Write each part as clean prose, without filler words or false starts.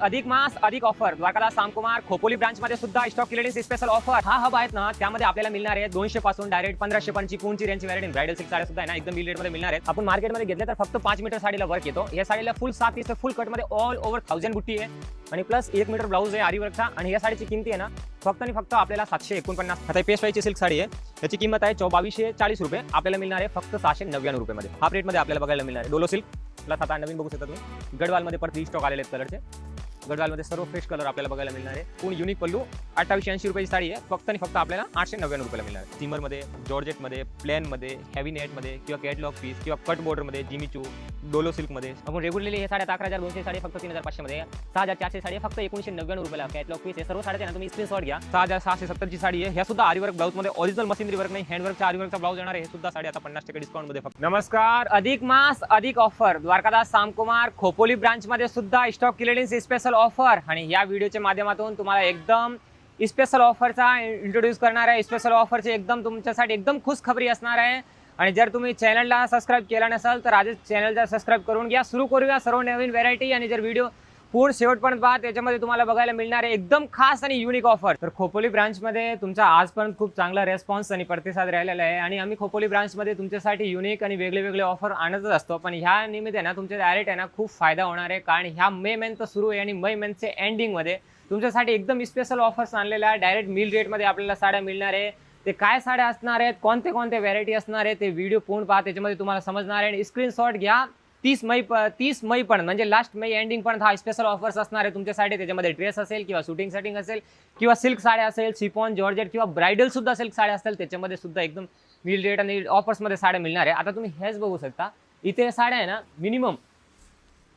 अधिक मास अधिक offer Dwarkadas सामकुमार Khopoli branch मध्ये सुद्धा स्टॉक क्लिअरन्स स्पेशल ऑफर हा हब आहेत ना, त्यामध्ये आपल्याला मिळणार आहे 200 पासून डायरेक्ट 1500 पर्यंतची पूर्णची रेंज व्हॅरायटी ब्राइडल सिल्क साड्या सुद्धा आहे ना, एकदम मिल रेट मध्ये मिळणार आहेत. आपण मार्केटमध्ये घेतले तर फक्त 5 मीटर साडीला वर्क येतो. या साडीला फुल 7 पीस फुल कट मध्ये ऑल ओव्हर 1000 बुट्टी आहे आणि प्लस 1 मीटर ब्लाउज आहे आरी वर्कचा. आणि या साडीची किंमत आहे ना फक्त आणि फक्त आपल्याला 749. आता पेशवाईची सिल्क साडी आहे, याची किंमत आहे 2240 रुपये. आपल्याला मिळणार आहे फक्त 699 रुपये मध्ये. हाफ रेट मध्ये आपल्याला बघायला मिळणार आहे. डोलो सिल्क प्लस आता नवीन बघू शकता तुम्ही. गडवाल मध्ये परत स्टॉक आलेले आहेत कलरचे. गडवाल मध्ये सर्व फ्रेश कलर आपल्याला बघायला मिळणार आहे. पूर्ण युनिक पल्लू 2880 रुपयाची साडी आहे. फक्त आणि फक्त आपल्याला 899 रुपयाला मिळणार आहे. स्टीमर मध्ये, जॉर्जेट मध्ये, प्लेन मध्ये, हेवी नेट मध्ये किंवा कॅटलॉग पीस किंवा कट बॉर्डर मध्ये, जिमीचू, डोलो सिल्क मध्ये. आपण रेग्युलरली हे साड्या 11200 साडी फक्त 3500 मध्ये, 6400 साडी फक्त 1999 रुपयाला. कॅटलॉग पीस हे सर्व साड्या तुम्ही स्क्रीनशॉट घ्या. 6670 ची साडी आहे. ह्या सुद्धा आरी वर्क ब्लाउज मध्ये, ओरिजिनल मशीनरी वर्क नाही, हँड वर्कचा आरी वर्कचा ब्लाउज येणार आहे. हे सुद्धा साडी आता 50% डिस्काउंट मध्ये फक्त. नमस्कार, अधिक मास अधिक ऑफर द्वारकादास सामकुमार खोपोली ब्रांच मध्ये सुद्धा स्टॉक क्लिअरन्स स्पेशल ऑफर. आणि या व्हिडिओच्या माध्यमातून तुम्हाला एकदम स्पेशल ऑफरचा इंट्रोड्यूस करणार आहे. स्पेशल ऑफरची एकदम तुमच्यासाठी एकदम खुश खबरी असणार आहे. आणि जर तुम्ही चॅनलला सबस्क्राईब केला नसाल तर आजच चॅनलला सबस्क्राईब करून घ्या. सुरू करूया सर्व नवीन व्हरायटी. आणि जर व्हिडिओ पूर्ण शेवटपर्यंत पहा, त्याच्यामध्ये तुम्हाला बघायला मिळणार आहे एकदम खास आणि युनिक ऑफर. तर खोपोली ब्रांचमध्ये तुमचा आजपर्यंत खूप चांगला रेस्पॉन्स आणि प्रतिसाद राहिलेला आहे. आणि आम्ही खोपोली ब्रांचमध्ये तुमच्यासाठी युनिक आणि वेगळे वेगळे ऑफर आणतच असतो. पण ह्या निमित्त आहे ना तुमच्या डायरेक्ट आहे ना खूप फायदा होणार आहे. कारण ह्या मे मंथ सुरू आहे आणि मे मंथचे एंडिंगमध्ये तुमच्यासाठी एकदम स्पेशल ऑफर्स आणलेल्या आहे. डायरेक्ट मिल रेटमध्ये आपल्याला साड्या मिळणार आहे. ते काय साड्या असणार आहेत, कोणते कोणते व्हरायटी असणार आहे, ते व्हिडिओ पूर्ण पहा, त्याच्यामध्ये तुम्हाला समजणार आहे. आणि स्क्रीनशॉट घ्या. 30 मई पण म्हणजे लास्ट मे एंडिंग पण हा स्पेशल ऑफर्स असणार आहे तुमच्यासाठी. त्याच्यामध्ये ड्रेस असेल किंवा शूटिंग सेटिंग असेल किंवा सिल्क साड्या असेल, शिफॉन, जॉर्जेट किंवा ब्राइडल सुद्धा सिल्क साड्या असतील, त्याच्यामध्ये सुद्धा एकदम मिल रेट आणि ऑफर्समध्ये साड्या मिळणार आहे. आता तुम्ही हेच बघू शकता, इथे साड्या आहे ना मिनिमम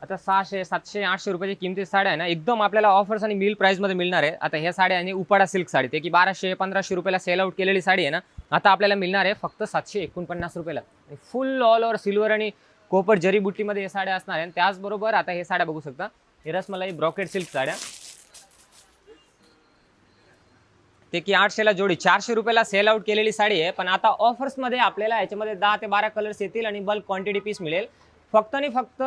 आता 600, 700, 800 रुपयाची किमती साड्या आहे ना एकदम आपल्याला ऑफर्स आणि मिल प्राइसमध्ये मिळणार आहे. आता ह्या साड्या आणि उपाडा सिल्क साडी ते की 1200, 1500 रुपयाला सेल आउट केलेली साडी आहे ना, आता आपल्याला मिळणार आहे फक्त 749 रुपयाला. फुल ऑल ओव्हर सिल्वर आणि कोपर जरी बुट्टीमध्ये हे साड्या असणार आहेत. त्याचबरोबर आता हे साड्या बघू शकता, हे रसमलाई ब्रॉकेट सिल्क साड्या ते की 800ला जोडी, 400 रुपयाला सेल आउट केलेली साडी आहे. पण आता ऑफर्समध्ये आपल्याला याच्यामध्ये 10 ते 12 कलर्स येतील आणि बल्क क्वांटिटी पीस मिळेल. फक्त आणि फक्त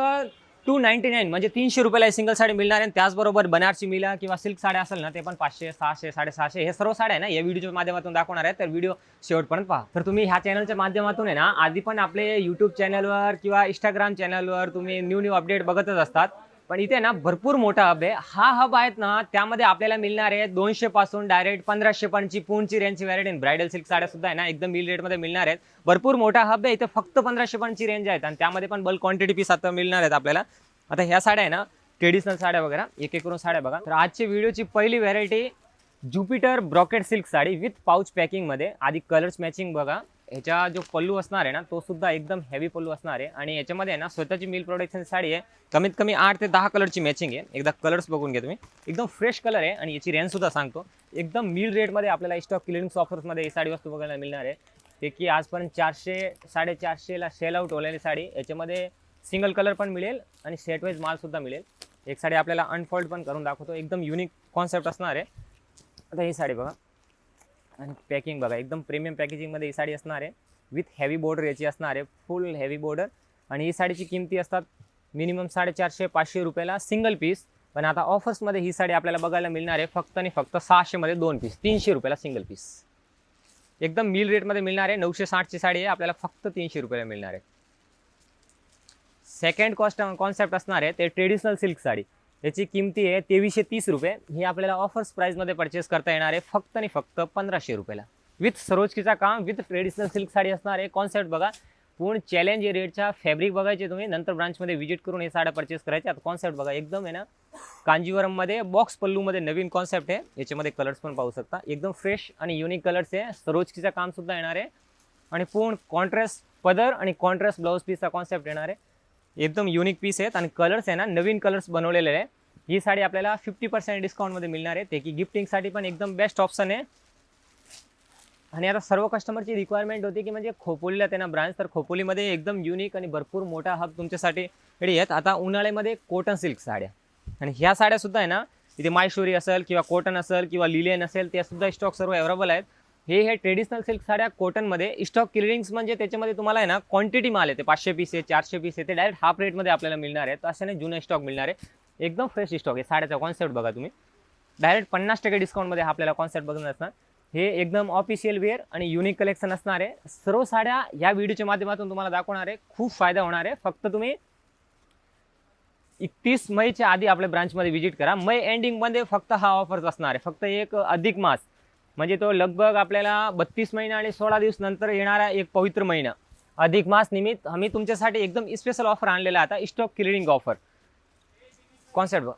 299 म्हणजे 300 रुपयाला सिंगल साडी मिळणार आहे. त्याचबरोबर बनारसी मिला किंवा सिल्क साड्या असेल ना ते पण 500, 600, 650 हे सर्व साड्या आहे ना या व्हिडिओच्या माध्यमातून दाखवणार आहे. तर व्हिडिओ शेवटपर्यंत पहा. तर तुम्ही ह्या चॅनलच्या माध्यमातून आहे ना आधी पण आपले यूट्यूब चॅनलवर किंवा इंस्टाग्राम चॅनलवर तुम्ही न्यू अपडेट बघतच असतात. पण इथे ना भरपूर मोठा हब आहे. हा हब आहेत ना त्यामध्ये आपल्याला मिळणार आहे 200 पासून डायरेक्ट 1500 पर्यंतची पूर्णची रेंजची व्हॅरायटी ब्राइडल सिल्क साड्या सुद्धा आहे ना एकदम मिल रेटमध्ये मिळणार आहेत. भरपूर मोठा हब आहे. इथे फक्त 1500 पर्यंतची रेंज आहेत आणि त्यामध्ये पण बल्क क्वांटिटी पीस आता मिळणार आहेत आपल्याला. आता ह्या साड्या आहे ना ट्रेडिशनल साड्या वगैरे एक एक करून साड्या बघा. तर आजची व्हिडिओची पहिली variety Jupiter brocade silk sari with pouch packing मध्ये. आधी कलर्स मॅचिंग बघा. ह्याचा जो पल्लू असणार आहे ना तो सुद्धा एकदम हेवी पल्लू असणार आहे. आणि याच्यामध्ये आहे ना स्वतःची मिल प्रोडक्शन साडी आहे. कमीत कमी 8 ते 10 कलरची मॅचिंग आहे. एकदा कलर्स बघून घ्या तुम्ही. एकदम फ्रेश कलर आहे आणि याची रेंज सुद्धा सांगतो. एकदम मिल रेटमध्ये आपल्याला स्टॉक क्लिअरन्स ऑफर्समध्ये ही साडी वस्तू बघायला मिळणार आहे. ते की आजपर्यंत 400, 450ला सेल आउट होलेली साडी. याच्यामध्ये सिंगल कलर पण मिळेल आणि सेट वाईज माल सुद्धा मिळेल. एक साडी आपल्याला अनफोल्ड पण करून दाखवतो. एकदम युनिक कॉन्सेप्ट असणार आहे. आता ही साडी बघा आणि पॅकिंग बघा. एकदम प्रीमियम पॅकेजिंगमध्ये ही साडी असणार आहे. विथ हेवी बॉर्डर याची असणार आहे. फुल हेवी बॉर्डर. आणि ही साडीची किमती असतात मिनिमम 450-500 रुपयाला सिंगल पीस. पण आता ऑफर्समध्ये ही साडी आपल्याला बघायला मिळणार आहे फक्त आणि फक्त 600 मध्ये 2 पीस, 300 रुपयाला सिंगल पीस. एकदम मिल रेटमध्ये मिळणार आहे. 960ची साडी आहे, आपल्याला फक्त 300 रुपयाला मिळणार आहे. सेकंड कॉन्सेप्ट असणार आहे ते ट्रेडिशनल सिल्क साडी. याची किमती आहे 2330 रुपये. ही आपल्याला ऑफर्स प्राइसमध्ये परचेस करता येणार आहे फक्त आणि फक्त 1500 रुपयाला. विथ सरोजकीचा काम विथ ट्रेडिशनल सिल्क साडी असणार आहे. कॉन्सेप्ट बघा. पूर्ण चॅलेंज रेटच्या फॅब्रिक बघायचे तुम्ही, नंतर ब्रांचमध्ये व्हिजिट करून हे साड्या परचेस करायचे. आता कॉन्सेप्ट बघा एकदम आहे ना कांजीवरममध्ये बॉक्स पल्लूमध्ये नवीन कॉन्सेप्ट आहे. याच्यामध्ये कलर्स पण पाहू शकता. एकदम फ्रेश आणि युनिक कलर्स आहे. सरोजकीचा काम सुद्धा येणार आहे आणि पूर्ण कॉन्ट्रास्ट पदर आणि कॉन्ट्रास्ट ब्लाउज पीसचा कॉन्सेप्ट येणार आहे. एकदम युनिक पीस आहेत आणि कलर्स आहे ना नवीन कलर्स बनवलेले आहे. ही साडी आपल्याला 50% डिस्काउंटमध्ये मिळणार आहे. ते की गिफ्टिंगसाठी पण एकदम बेस्ट ऑप्शन आहे. आणि आता सर्व कस्टमरची रिक्वायरमेंट होती की म्हणजे खोपोलीला त्यांना ब्रांच, तर खोपोलीमध्ये एकदम युनिक आणि भरपूर मोठा हब तुमच्यासाठी रेडी आहेत. आता उन्हाळ्यामध्ये कॉटन सिल्क साड्या आणि ह्या साड्या सुद्धा आहे ना इथे मायशोरी असेल किंवा कॉटन असेल किंवा लिलेन असेल ते सुद्धा स्टॉक सर्व अवेलेबल आहेत. हे ट्रेडिशनल सिल्क साड्या कॉटनमध्ये स्टॉक क्लिअरिंग्स म्हणजे त्याच्यामध्ये तुम्हाला आहे ना क्वांटिटी माल येते 500 पीस आहे, 400 पीस आहे, ते डायरेक्ट हाफ रेटमध्ये आपल्याला मिळणार आहे. तर अशाने जुना स्टॉक मिळणार आहे. एकदम फ्रेश स्टॉक आहे. साड्याचा कॉन्सेप्ट बघा तुम्ही, डायरेक्ट 50% डिस्काउंटमध्ये आपल्याला कॉन्सेप्ट बघून असणार. हे एकदम ऑफिशियल वेअर आणि युनिक कलेक्शन असणार आहे. सर्व साड्या या व्हिडिओच्या माध्यमातून तुम्हाला दाखवणार आहे. खूप फायदा होणार आहे. फक्त तुम्ही 31 मईच्या आधी आपल्या ब्रांचमध्ये व्हिजिट करा. मई एंडिंगमध्ये फक्त हा ऑफर्स असणार आहे. फक्त एक अधिक मास म्हणजे तो लगभग आपल्याला 32 महिना आणि 16 दिवस नंतर येणारा एक पवित्र महिना अधिक मास निमित्त आम्ही तुमच्यासाठी एकदम स्पेशल ऑफर आणलेला आहे. आता स्टॉक क्लिअरिंग ऑफर कॉन्सेप्ट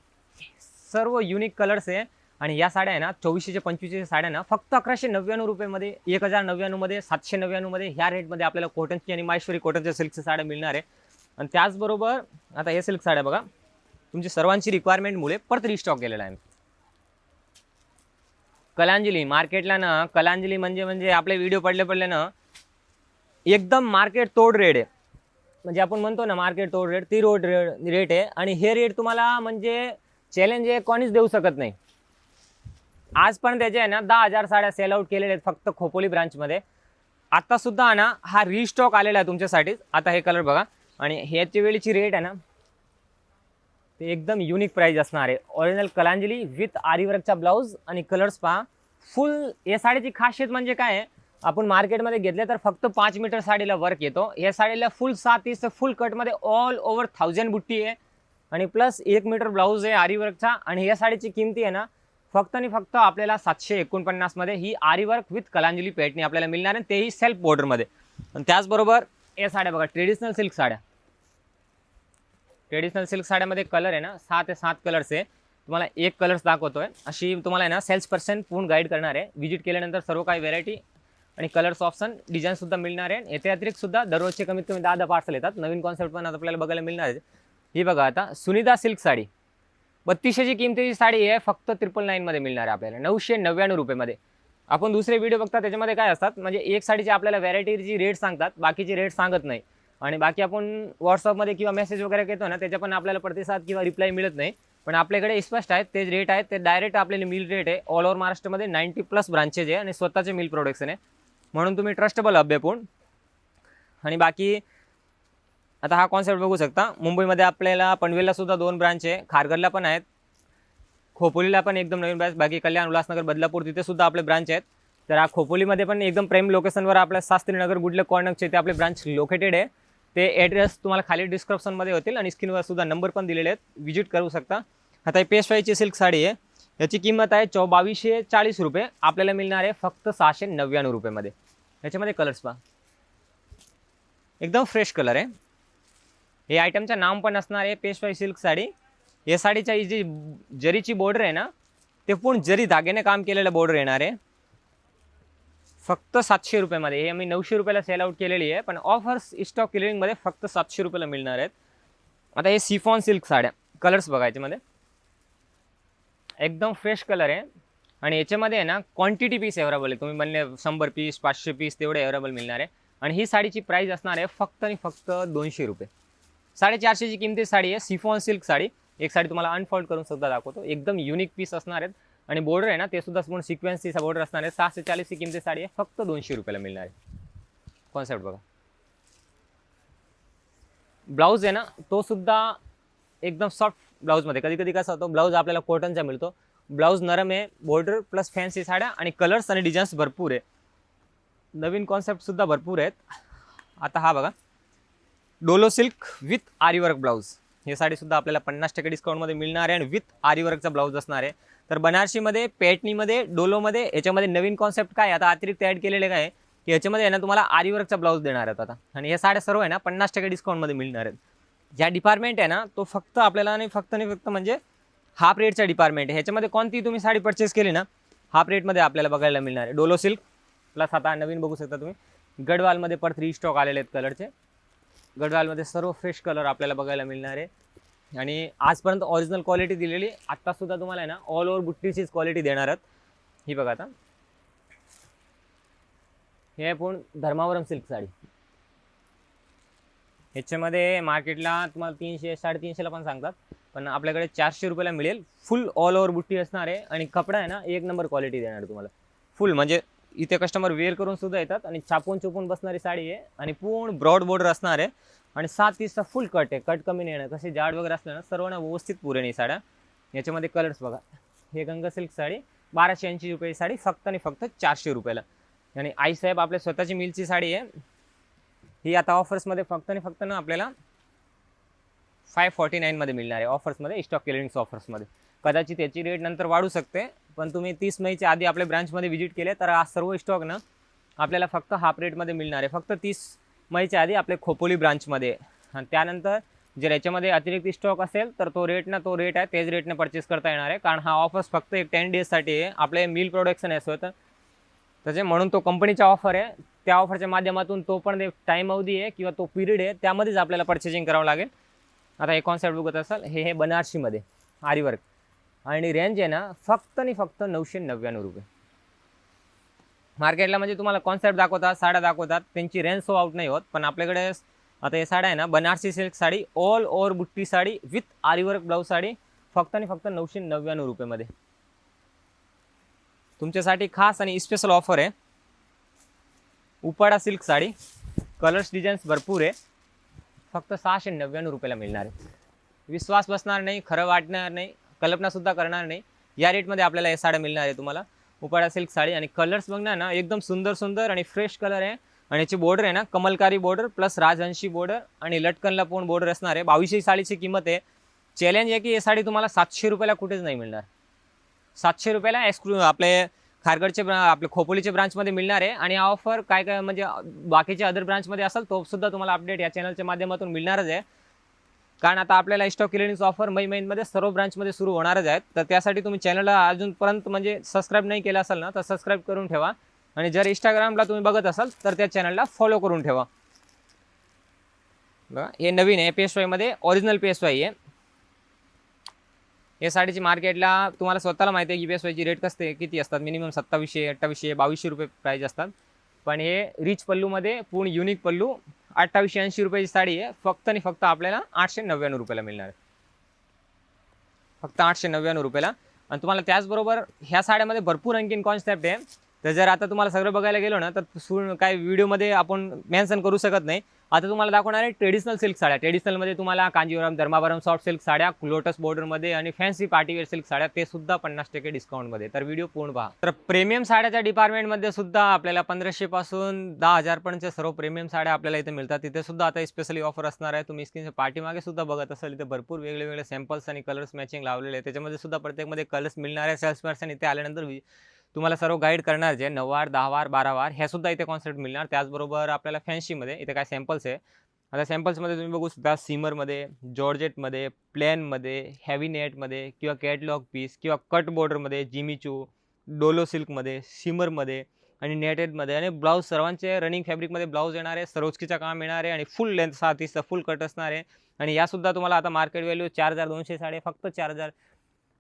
सर्व युनिक कलर्स आहे. आणि या साड्या आहे ना 2400 2500 साड्या ना फक्त 1199 रुपयेमध्ये, 1099 मध्ये, 799 मध्ये ह्या रेटमध्ये आपल्याला कॉटनची आणि माहेश्वरी कॉटनच्या सिल्कच्या साड्या मिळणार आहे. आणि त्याचबरोबर आता हे सिल्क साड्या बघा, तुमची सर्वांची रिक्वायरमेंटमुळे परत रिस्टॉक केलेला आहे. कलांजली मार्केटला ना, कलांजली म्हणजे आपले व्हिडिओ पडले ना एकदम मार्केट तोड रेट आहे. म्हणजे आपण म्हणतो ना मार्केट तोड रेट, ती रोड रेट आहे. आणि हे रेट तुम्हाला म्हणजे चॅलेंज आहे, कोणीच देऊ शकत नाही. आज पण त्याचे आहे ना 10,000 साड्या सेल आउट केलेले आहेत फक्त खोपोली ब्रांचमध्ये. आता सुद्धा ना हा रिस्टॉक आलेला आहे तुमच्यासाठी. आता हे कलर बघा आणि ह्याची वेळीची रेट आहे ना ते एकदम युनिक प्राइस असणार आहे. ओरिजिनल कलांजली विथ आरीवर्कचा ब्लाऊज आणि कलर्स पहा. फुल या साडीची खासियत म्हणजे काय आहे, आपण मार्केटमध्ये घेतले तर फक्त 5 मीटर साडीला वर्क येतो. या साडीला फुल 7 इंच फुल कटमध्ये ऑल ओव्हर 1000 बुट्टी आहे आणि प्लस 1 मीटर ब्लाऊज आहे आरीवर्कचा. आणि या साडीची किमती आहे ना फक्त आणि फक्त आपल्याला 749 मध्ये ही आरीवर्क विथ कलांजली पेटणी आपल्याला मिळणार आहे, तेही सेल्फ बॉर्डरमध्ये. आणि त्याचबरोबर या साड्या बघा, ट्रेडिशनल सिल्क साड्या. ट्रेडिशनल सिल्क साड्यामध्ये कलर आहे ना 6 ते 7 कलर्स आहे. तुम्हाला एक कलर्स दाखवतोय. अशी तुम्हाला आहे ना सेल्स पर्सन पूर्ण गाईड करणार आहे. व्हिजिट केल्यानंतर सर्व काही व्हेरायटी आणि कलर्स ऑप्शन डिझाईन सुद्धा मिळणार आहे. याच्या अतिरिक्त सुद्धा दररोजचे कमीत कमी 10 पार्सल येतात. नवीन कॉन्सेप्ट पण आता आपल्याला बघायला मिळणार आहे. ही बघा आता सुनिता सिल्क साडी 3200ची किमतीची साडी आहे, फक्त 999 मध्ये मिळणार आहे आपल्याला 999 रुपयेमध्ये. आपण दुसरे व्हिडिओ बघता त्याच्यामध्ये काय असतात म्हणजे एक साडीची आपल्याला व्हॅरायटीची रेट सांगतात, बाकीची रेट सांगत नाही. आणि बाकी आपण व्हॉट्सअपमध्ये किंवा मेसेज वगैरे घेतो ना त्याच्या पण आपल्याला प्रतिसाद किंवा रिप्लाय मिळत नाही. पण आपल्याकडे स्पष्ट आहेत तेच रेट आहेत. ते डायरेक्ट आपल्याला मिल रेट आहे. ऑल ओव्हर महाराष्ट्रामध्ये 90+ ब्रांचेस आहे आणि स्वतःचे मिल प्रोडक्शन आहे, म्हणून तुम्ही ट्रस्टेबल हब आहे पण. आणि बाकी आता हा कॉन्सेप्ट बघू शकता. मुंबईमध्ये आपल्याला पनवेलला सुद्धा 2 ब्रांच आहे, खारघरला पण आहेत, खोपोलीला पण एकदम नवीन ब्रांच, बाकी कल्याण, उल्हासनगर, बदलापूर तिथे सुद्धा आपले ब्रांच आहेत. तर हा खोपोलीमध्ये पण एकदम प्रेम लोकेशनवर आपल्या शास्त्रीनगर गुडले कॉर्नरचे ते आपले ब्रांच लोकेटेड आहे. ते ॲड्रेस तुम्हाला खाली डिस्क्रिप्शनमध्ये होतील आणि स्क्रीनवर सुद्धा नंबर पण दिलेले आहेत, व्हिजिट करू शकता. आता ही पेशवाईची सिल्क साडी आहे, याची किंमत आहे 2240 रुपये. आपल्याला मिळणार आहे फक्त 699 रुपयेमध्ये. याच्यामध्ये कलर्स पहा, एकदम फ्रेश कलर आहे. हे आयटमचं नाम पण असणार आहे पेशवाई सिल्क साडी. या साडीच्या जी जरीची बॉर्डर आहे ना ते पूर्ण जरी धाग्याने काम केलेलं बॉर्डर येणार आहे. फक्त 700 रुपयामध्ये. हे आम्ही 900 रुपयाला सेल आउट केलेली आहे, पण ऑफर्स स्टॉक क्लिअरिंगमध्ये फक्त 700 रुपयाला मिळणार आहेत. आता हे सिफॉन सिल्क साड्या, कलर्स बघा याच्यामध्ये एकदम फ्रेश कलर आहे. आणि याच्यामध्ये आहे ना क्वांटिटी पीस अवेलेबल आहे. तुम्ही म्हणले 100 पीस 500 पीस तेवढे अवेलेबल मिळणार आहे. आणि ही साडीची प्राइस असणार आहे फक्त आणि फक्त 200 रुपये. 450ची किमती साडी आहे, सिफॉन सिल्क साडी. एक साडी तुम्हाला अनफोल्ड करून सुद्धा दाखवतो. एकदम युनिक पीस असणार आहेत. आणि बॉर्डर आहे ना ते सुद्धा पूर्ण सिक्वेन्सचा बॉर्डर असणार आहे. 640ची किमती साडी आहे, फक्त 200 रुपयाला मिळणार आहे. कॉन्सेप्ट बघा. ब्लाऊज आहे ना तो सुद्धा एकदम सॉफ्ट ब्लाऊजमध्ये. कधी कधी कसा होतो ब्लाऊज आपल्याला कॉटनचा मिळतो, ब्लाऊज नरम आहे, बॉर्डर प्लस फॅन्सी साड्या आणि कलर्स आणि डिझाईन्स भरपूर आहे. नवीन कॉन्सेप्ट सुद्धा भरपूर आहेत. आता हा बघा, डोलो सिल्क विथ आरीवर्क ब्लाऊज. ही साडी सुद्धा आपल्याला 50% डिस्काउंटमध्ये मिळणार आहे आणि विथ आरीवर्कचा ब्लाऊज असणार आहे. तर बनारसीमध्ये, पेटणीमध्ये, डोलोमध्ये याच्यामध्ये नवीन कॉन्सेप्ट काय आता अतिरिक्त ॲड केलेले काय की याच्यामध्ये आहे ना तुम्हाला आरीवर्कचा ब्लाऊज देणार आहेत आता. आणि हे साड्या सर्व आहे ना 50% डिस्काउंटमध्ये मिळणार आहेत. ज्या डिपार्टमेंट आहे ना तो फक्त आपल्याला आणि फक्त म्हणजे हाफ रेटचा डिपार्टमेंट आहे. ह्याच्यामध्ये कोणती तुम्ही साडी परचेस केली ना हाफ रेटमध्ये आपल्याला बघायला मिळणार आहे. डोलो सिल्क प्लस आता नवीन बघू शकता तुम्ही गडवालमध्ये परत रिस्टॉक आलेले आहेत कलरचे. गडवालमध्ये सर्व फ्रेश कलर आपल्याला बघायला मिळणार आहे. आणि आजपर्यंत ओरिजिनल क्वालिटी दिलेली, आत्तासुद्धा तुम्हाला आहे ना ऑल ओव्हर बुट्टीचीच क्वालिटी देणार आहेत. ही बघा आता हे पण धर्मावरम सिल्क साडी. ह्याच्यामध्ये मार्केटला तुम्हाला 300 350ला पण सांगतात, पण आपल्याकडे 400 रुपयाला मिळेल. फुल ऑल ओव्हर बुट्टी असणार आहे आणि कपडा आहे ना एक नंबर क्वालिटी देणार तुम्हाला. फुल म्हणजे इथे कस्टमर वेअर करून सुद्धा येतात आणि छापून चुपून बसणारी साडी आहे आणि पूर्ण ब्रॉड बॉर्डर असणार आहे आणि 7-30चा फुल कट आहे. कट कमी नाही येणार, कसे जाड वगैरे असले ना सर्वांना व्यवस्थित पुरे नाही साड्या. याच्यामध्ये कलर्स बघा. हे गंगा सिल्क साडी 1280 रुपये साडी, फक्त आणि फक्त 400 रुपयाला. आणि आईसाहेब आपल्या स्वतःची मिलची साडी आहे. ही आता ऑफर्समध्ये फक्त आणि फक्त ना आपल्याला 549 मध्ये मिळणार आहे. ऑफर्समध्ये, स्टॉक क्लिअरिंग ऑफर्समध्ये. कदाचित याची रेट नंतर वाढू शकते, पण तुम्ही 30 मेच्या आधी आपल्या ब्रांचमध्ये व्हिजिट केले तर आज सर्व स्टॉक ना आपल्याला फक्त हाफ रेटमध्ये मिळणार आहे. फक्त 30 मेच्या आधी आपल्या खोपोली ब्रांचमध्ये. आणि त्यानंतर जर याच्यामध्ये अतिरिक्त स्टॉक असेल तर तो रेट आहे, तेच रेटने परचेस करता येणार आहे. कारण हा ऑफर्स फक्त एक 10 डेजसाठी आहे. आपले मिल प्रोडक्शन आहे स्वतः, त्याचे म्हणून तो कंपनीचा ऑफर आहे. त्या ऑफरच्या माध्यमातून तो पण टाईम अवधी आहे किंवा तो पिरियड आहे, त्यामध्येच आपल्याला परचेसिंग करावं लागेल. आता हे कॉन्सेप्ट बघत असाल, हे बनारसीमध्ये आरीवर्क आणि रेंज आहे ना फक्त आणि फक्त 999 रुपये. मार्केटला म्हणजे तुम्हाला कॉन्सेप्ट दाखवतात, साड्या दाखवतात, त्यांची रेंज सो आउट नाही होत. पण आपल्याकडे आता हे साड्या आहे ना, Banarasi silk sari, all over बुट्टी साडी विथ आरीवर्क ब्लाऊज साडी फक्त आणि फक्त 999 रुपयेमध्ये तुमच्यासाठी खास आणि स्पेशल ऑफर आहे. Uppada silk sari, colours designs भरपूर आहे, फक्त 699 रुपयाला मिळणार आहे. विश्वास बसणार नाही, खरं वाटणार नाही, कल्पनासुद्धा करणार नाही, या रेटमध्ये आपल्याला हे साड्या मिळणार आहे तुम्हाला. उपाडा सिल्क साडी आणि कलर्स बघणार ना एकदम सुंदर सुंदर आणि फ्रेश कलर आहे. आणि याची बॉर्डर आहे ना कमलकारी बॉर्डर प्लस राजहंशी बॉर्डर आणि लटकनला पण बॉर्डर असणार आहे. 2200 साडीची किंमत आहे. चॅलेंज आहे की ही साडी तुम्हाला 700 रुपयाला कुठेच नाही मिळणार. 700 रुपयाला आपले खारगडचे आपले खोपोलीचे ब्रांचमध्ये मिळणार आहे. आणि हा ऑफर काय म्हणजे बाकीच्या अदर ब्रांचमध्ये असेल तो सुद्धा तुम्हाला अपडेट या चॅनलच्या माध्यमातून मिळणारच आहे. कारण आता आपल्याला स्टॉक क्लिअरिंग ऑफर मे महिन्यामध्ये सर्व ब्रांचमध्ये सुरू होणारच आहेत. तर त्यासाठी तुम्ही चॅनलला अजूनपर्यंत म्हणजे सबस्क्राईब नाही केलं असेल ना तर सबस्क्राईब करून ठेवा. आणि जर इंस्टाग्रामला तुम्ही बघत असाल तर त्या चॅनलला फॉलो करून ठेवा. बघा हे नवीन आहे, पेशवाईमध्ये ओरिजिनल पेशवाई आहे. या साडीची मार्केटला तुम्हाला स्वतःला माहिती आहे की पेशवाईची रेट किती असतात, मिनिमम 2700, 2800, 2200 रुपये प्राईज असतात. पण हे रिच पल्लूमध्ये पूर्ण युनिक पल्लू 2880 रुपयाची साडी आहे. फक्त आणि फक्त आपल्याला 899 रुपयाला मिळणार आहे. फक्त 899 रुपयाला. आणि तुम्हाला त्याचबरोबर ह्या साड्यामध्ये भरपूर आणखीन कॉन्सेप्ट आहे. तर जर आता तुम्हाला सगळं बघायला गेलो ना तर काय व्हिडिओमध्ये आपण मेन्शन करू शकत नाही. आता तुम्हाला दाखवणार आहे ट्रेडिशनल सिल्क साड्या. ट्रेडिशनलमध्ये तुम्हाला कांजीवरम, धर्मावरम सॉफ्ट सिल्क साड्या, लोटस बॉर्डरमध्ये आणि फॅन्सी पार्टीवेअर सिल्क साड्या, ते सुद्धा 50% डिस्काउंटमध्ये. तर व्हिडिओ पूर्ण पहा. तर प्रीमियम साड्याच्या डिपार्टमेंटमध्ये सुद्धा आपल्याला 1500 पासून 10,000 पर्यंतच्या सर्व प्रीमियम साड्या आपल्याला इथे मिळतात. तिथे सुद्धा आता स्पेशली ऑफर असणार आहे. तुम्ही स्क्रीनच्या पाठीमागे सुद्धा बघत असाल, इथे भरपूर वेगळे सॅम्पल्स आणि कलर्स मॅचिंग लावलेले आहे. त्याच्यामध्ये सुद्धा प्रत्येकमध्ये कलर्स मिळणार आहे. सेल्स पर्सन इथे आल्यानंतर तुम्हाला सर्व गाईड करणार, जे 9 वार, 10 वार, 12 वार ह्या सुद्धा इथे कॉन्सेप्ट मिळणार. त्याचबरोबर आपल्याला फॅन्सीमध्ये इथे काय सॅम्पल्स आहे. आता सॅम्पल्समध्ये तुम्ही बघू शकता सीमरमध्ये, जॉर्जेटमध्ये, प्लेनमध्ये, हेवी नेटमध्ये किंवा कॅटलॉग पीस किंवा कट बॉर्डरमध्ये, जिमीचू, डोलो सिल्कमध्ये, शिमरमध्ये आणि नेटेडमध्ये. आणि ब्लाऊज सर्वांचे रनिंग फॅब्रिकमध्ये ब्लाऊज येणार आहे. सरोजकीचं काम येणार आहे आणि फुल लेंथ 6 फुल कट असणार आहे. आणि यासुद्धा तुम्हाला आता मार्केट व्हॅल्यू 4200 साडे फक्त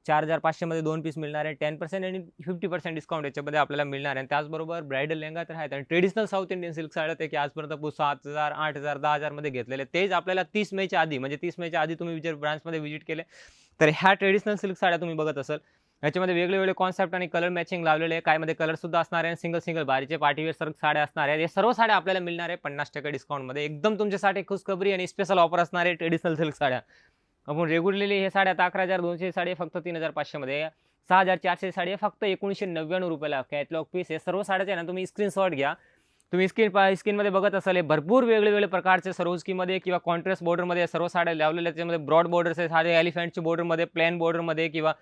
4500 मध्ये 2 पीस मिळणार आहे. 10% आणि 50% डिस्काउंट याच्यामध्ये आपल्याला मिळणार आहे. त्याचबरोबर ब्रायडल लेहंगा तर आहेत आणि ट्रेडिशनल साऊथ इंडियन सिल्क साड्या ते की आजपर्यंत 7000, 8000, 10000 मध्ये घेतलेले, तेच आपल्याला 30 मेच्या आधी म्हणजे 30 मेच्या आधी तुम्ही जर ब्रांचमध्ये व्हिजिट केले तर ह्या ट्रेडिशनल सिल्क साड्या तुम्ही बघत असाल. याच्यामध्ये वेगवेगळे कॉन्सेप्ट आणि कलर मॅचिंग लावलेले आहे. काय मध्ये कलर सुद्धा असणार आहे. सिंगल बारीचे पार्टीवेअर सर्व साड्या असणार आहेत. हे सर्व साड्या आपल्याला मिळणार आहे 50% डिस्काउंटमध्ये. एकदम तुमच्यासाठी खुशखबरी आणि स्पेशल ऑफर असणार आहे ट्रेडिशनल सिल्क साड्या. आपण रेग्युलरली हे साड्या 11,200 साडी फक्त 3,500 मध्ये, 6,400 साडी फक्त 1999 रुपयाला. कॅटलॉग पीस हे सर्व साड्याचे आहे ना तुम्ही स्क्रीनशॉट घ्या. तुम्ही स्क्रीनमध्ये बघत असाल भरपूर वेगवेगळे प्रकारचे सरोजकीमध्ये किंवा कॉन्ट्रास्ट बॉर्डरमध्ये सर्व साड्या लावलेल्या. त्याच्यामध्ये ब्रॉड बॉर्डर्स आहे, साधे एलिफंटच्या बॉर्डरमध्ये, प्लेन बॉर्डरमध्ये किंवा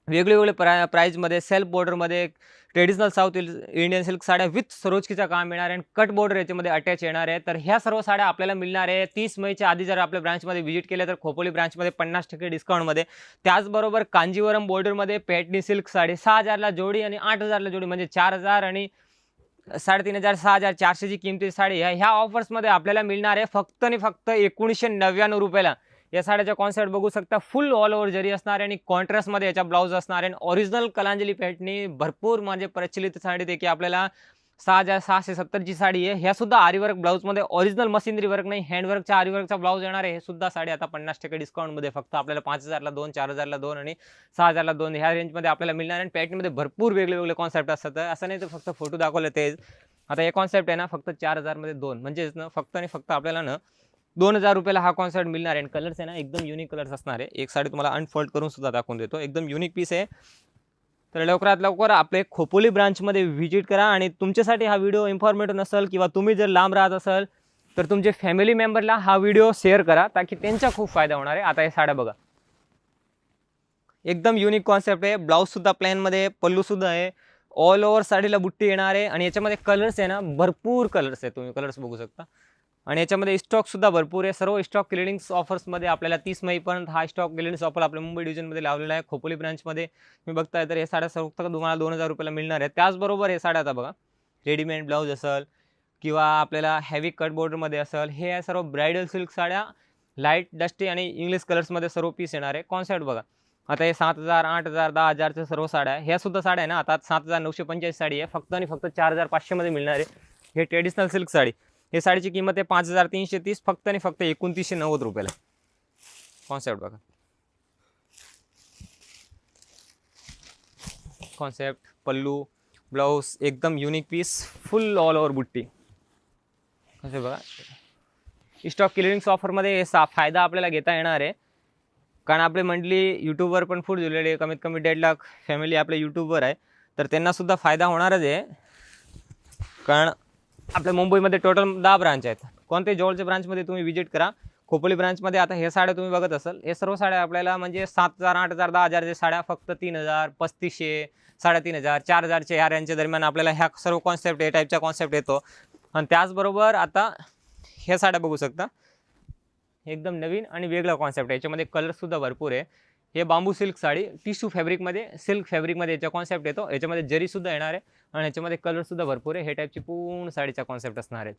वेगवेगळे प्राईजमध्ये, सेल्फ बॉर्डरमध्ये, ट्रेडिशनल साऊथ इंडियन सिल्क साड्या विथ सरोजकीचा काम येणार आहे आणि कट बॉर्डर याच्यामध्ये अटॅच येणार आहे. तर ह्या सर्व साड्या आपल्याला मिळणार आहे 30 मेच्या आधी. जर आपल्या ब्रांचमध्ये व्हिजिट केले तर खोपोली ब्रांचमध्ये 50% डिस्काउंटमध्ये. त्याचबरोबर कांजीवरम बॉर्डरमध्ये पॅटनी सिल्क साडी 6000ला जोडी आणि 8000ला जोडी म्हणजे 4000 आणि 3500, 6400ची किमतीची साडी ह्या ऑफर्समध्ये आपल्याला मिळणार आहे फक्त आणि फक्त 1999 रुपयाला. या साड्याचा कॉन्सेप्ट बघू शकता. फुल ऑल ओव्हर जरी असणार आहे आणि कॉन्ट्रास्टमध्ये याचा ब्लाऊज असणार आहे. ओरिजिनल कलांजली पॅटर्नी भरपूर म्हणजे प्रचलित साडी ते की आपल्याला 6,670ची साडी आहे. ह्या सुद्धा आरीवर्क ब्लाऊजमध्ये ओरिजिनल मशिनरी वर्क नाही, हँडवर्कचा आरीवर्कचा ब्लाऊज येणार आहे. हे सुद्धा साडी आता 50% डिस्काउंटमध्ये फक्त आपल्याला 5,000ला 2, 4,000ला 2 आणि 6,000ला 2 ह्या रेंजमध्ये आपल्याला मिळणार आहे. पॅटर्नमध्ये भरपूर वेगळे कॉन्सेप्ट असतात. असं नाही तर फक्त फोटो दाखवले तेच. आता हे कॉन्सेप्ट आहे ना फक्त 4,000 मध्ये 2, म्हणजेच ना फक्त आणि फक्त आपल्याला ना 2,000 रुपयाला हा कॉन्सेप्ट मिळणार आहे. आणि कलर्स आहे ना एकदम युनिक कलर्स असणार आहे. एक साडी तुम्हाला अनफोल्ड करून सुद्धा दाखवून देतो. एकदम युनिक पीस आहे. तर लवकरात लवकर आपले खोपोली ब्रांचमध्ये व्हिजिट करा. आणि तुमच्यासाठी हा व्हिडिओ इन्फॉर्मेटिव्ह नसेल किंवा तुम्ही जर लांब राहत असाल तर तुमचे फॅमिली मेंबरला हा व्हिडिओ शेअर करा, ताकी त्यांचा खूप फायदा होणार आहे. आता हे साड्या बघा, एकदम युनिक कॉन्सेप्ट आहे. ब्लाऊजसुद्धा प्लॅनमध्ये, पल्लूसुद्धा आहे. ऑल ओव्हर साडीला बुट्टी येणार आहे. आणि याच्यामध्ये कलर्स आहे ना भरपूर कलर्स आहे, तुम्ही कलर्स बघू शकता. आणि याच्यामध्ये स्टॉकसुद्धा भरपूर आहे. सर्व स्टॉक क्लिअरिंग्स ऑफर्समध्ये आपल्याला 30 मेपर्यंत हा स्टॉक क्लिअरिंग्स ऑफर आपल्या मुंबई डिव्हिजनमध्ये लावलेला आहे. खोपोली ब्रांचमध्ये तुम्ही बघताय तर हे साड्या फक्त तुम्हाला 2,000 रुपयाला मिळणार आहे. त्याचबरोबर हे साड्या आता बघा, रेडीमेड ब्लाऊज असेल किंवा आपल्याला हेवी कट बॉर्डरमध्ये असेल, हे सर्व ब्रायडल सिल्क साड्या लाईट डस्टी आणि इंग्लिश कलर्समध्ये सर्व पीस येणार आहे. कॉन्सेप्ट बघा, आता हे 7,000, 8,000, 10,000च्या सर्व साड्या ह्या सुद्धा साड्या आहे ना आता 7,985 साडी आहे. फक्त आणि फक्त 4,500मध्ये मिळणार आहे. हे ट्रेडिशनल सिल्क साडी, हे साडीची किंमत आहे 5,330, फक्त आणि फक्त 2,990 रुपयाला. कॉन्सेप्ट बघा, कॉन्सेप्ट, पल्लू, ब्लाऊज एकदम unique piece, full all over बुट्टी. कसे बघा, स्टॉक क्लिअरिंग्स ऑफरमध्ये हे फायदा आपल्याला घेता येणार आहे. कारण आपले मंडली यूट्यूबवर पण फूड दिलेले, कमीत कमी 1.5 लाख फॅमिली आपले यूट्यूबवर आहे, तर त्यांनासुद्धा फायदा होणारच आहे. कारण आपल्या मुंबईमध्ये टोटल 10 ब्रांच आहेत. कोणत्याही जवळच्या ब्रांचमध्ये तुम्ही व्हिजिट करा. खोपोली ब्रांचमध्ये आता हे साड्या तुम्ही बघत असाल, हे सर्व साड्या आपल्याला म्हणजे 7,000, 8,000, 10,000च्या साड्या फक्त 3,000, 3,500, 3,500, 4,000च्या ह्या रेंजच्या दरम्यान आपल्याला ह्या सर्व कॉन्सेप्ट ए टाईपचा कॉन्सेप्ट येतो. आणि त्याचबरोबर आता ह्या साड्या बघू शकता, एकदम नवीन आणि वेगळा कॉन्सेप्ट आहे. याच्यामध्ये कलरसुद्धा भरपूर आहे. हे बांबू सिल्क साडी, टिश्यू फॅब्रिकमध्ये, सिल्क फॅब्रिकमध्ये याचा कॉन्सेप्ट येतो. याच्यामध्ये जरीसुद्धा येणार आहे आणि याच्यामध्ये कलरसुद्धा भरपूर आहे. हे टाईपची पूर्ण साडीचा कॉन्सेप्ट असणार आहे,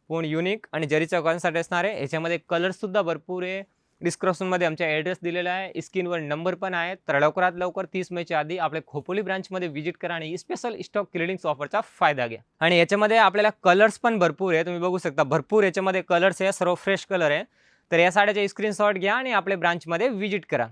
पूर्ण युनिक आणि जरीचा कॉन्सेप्ट असणार आहे. याच्यामध्ये कलर्ससुद्धा भरपूर आहे. डिस्क्रिप्शनमध्ये आमचा ॲड्रेस दिलेला आहे, स्क्रीनवर नंबर पण आहे. तर लवकरात लवकर 30 मेच्या आधी आपल्या खोपोली ब्रांचमध्ये व्हिजिट करा आणि स्पेशल स्टॉक क्लिअरिंग्स ऑफरचा फायदा घ्या. आणि याच्यामध्ये आपल्याला कलर्स पण भरपूर आहे, तुम्ही बघू शकता. भरपूर याच्यामध्ये कलर्स आहे, सर्व फ्रेश कलर आहे. तर या साड्याचे स्क्रीनशॉट घ्या आणि आपल्या ब्रांचमध्ये व्हिजिट करा.